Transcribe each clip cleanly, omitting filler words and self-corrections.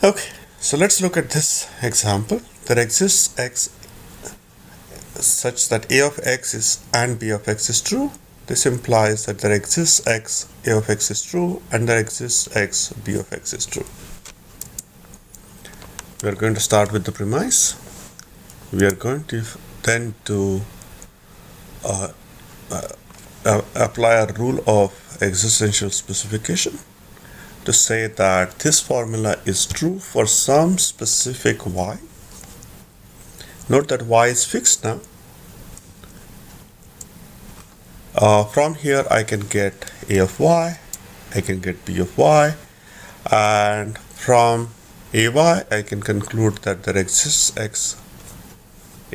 Okay, so let's look at this example. There exists x such that a of x is and b of x is true. This implies that there exists x, a of x is true, and there exists x, b of x is true. We are going to start with the premise. We are going to then do apply a rule of existential specification to say that this formula is true for some specific y. Note that y is fixed now. From here I can get a of y, I can get b of y, and from ay I can conclude that there exists x,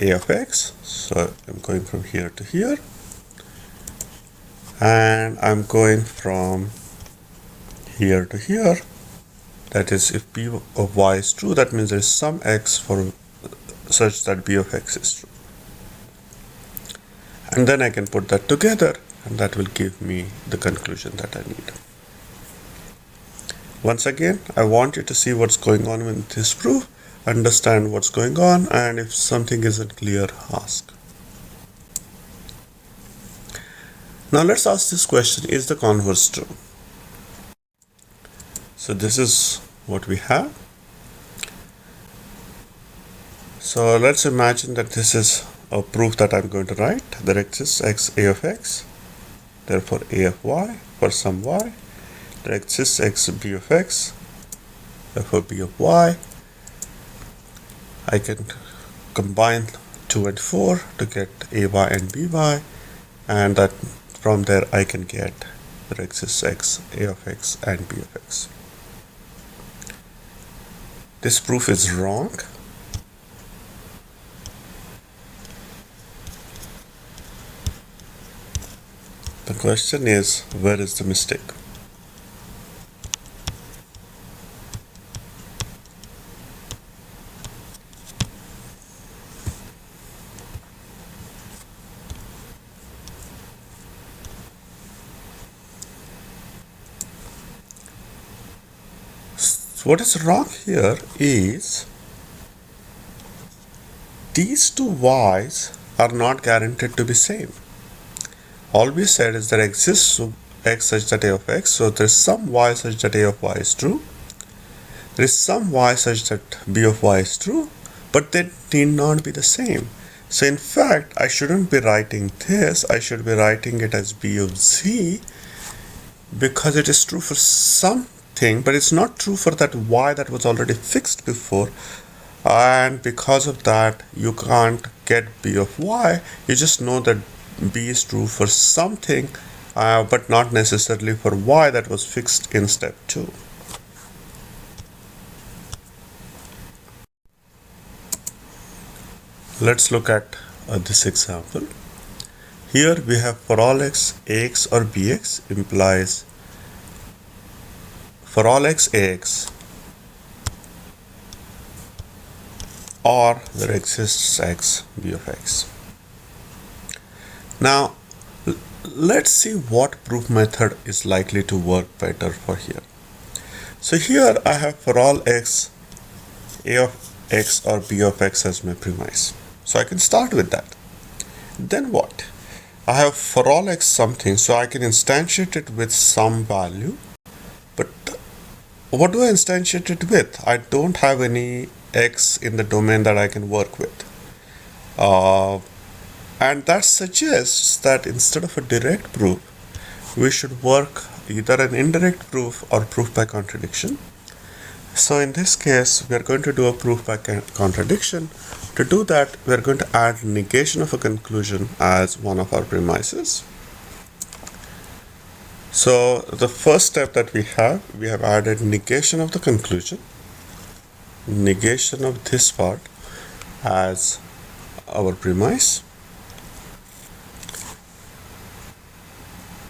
a of x. So I'm going from here to here, and I'm going from here to here. That is, if b of y is true, that means there is some x for such that b of x is true. And then I can put that together, and that will give me the conclusion that I need. Once again, I want you to see what's going on with this proof, understand what's going on, and if something isn't clear, ask. Now let's ask this question, is the converse true? So this is what we have. So let's imagine that this is a proof that I'm going to write. There exists x, a of x, therefore a of y for some y. There exists x, b of x, therefore b of y. I can combine 2 and 4 to get ay and by, and that from there I can get there exists x, a of x, and b of x. This proof is wrong. The question is, where is the mistake? What is wrong here is these two y's are not guaranteed to be same. All we said is there exists x such that a of x, so there is some y such that a of y is true. There is some y such that b of y is true, but they need not be the same. So in fact, I shouldn't be writing this, I should be writing it as b of z, because it is true for something, but it's not true for that y that was already fixed before. And because of that, you can't get b of y. You just know that b is true for something, but not necessarily for y that was fixed in step 2. Let's look at this example. Here we have for all x, ax or bx implies for all x, ax, or there exists x, b of x. Now, let's see what proof method is likely to work better for here. So here I have for all x, a of x or b of x as my premise. So I can start with that. Then what? I have for all x something, so I can instantiate it with some value. But what do I instantiate it with? I don't have any x in the domain that I can work with. And that suggests that instead of a direct proof, we should work either an indirect proof or proof by contradiction. So in this case, we are going to do a proof by contradiction. To do that, we are going to add negation of a conclusion as one of our premises. So the first step that we have added negation of the conclusion, negation of this part as our premise.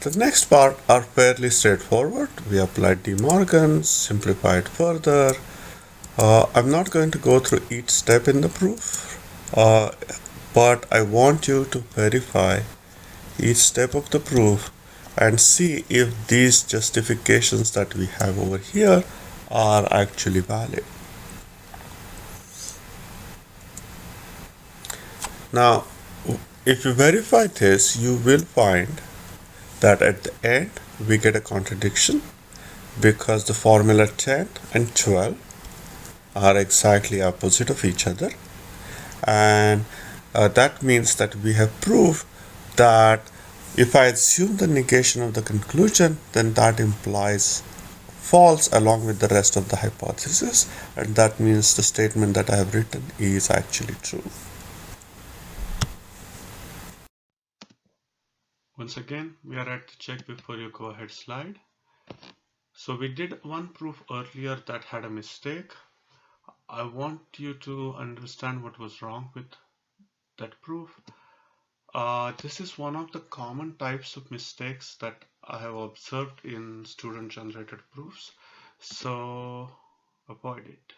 The next part are fairly straightforward. We applied De Morgan, simplified further. I'm not going to go through each step in the proof, but I want you to verify each step of the proof and see if these justifications that we have over here are actually valid. Now, if you verify this, you will find that at the end we get a contradiction because the formula 10 and 12 are exactly opposite of each other, and that means that we have proved that if I assume the negation of the conclusion, then that implies false along with the rest of the hypothesis, and that means the statement that I have written is actually true. Once again, we are at the check before you go ahead slide. So we did one proof earlier that had a mistake. I want you to understand what was wrong with that proof. This is one of the common types of mistakes that I have observed in student generated proofs, so avoid it.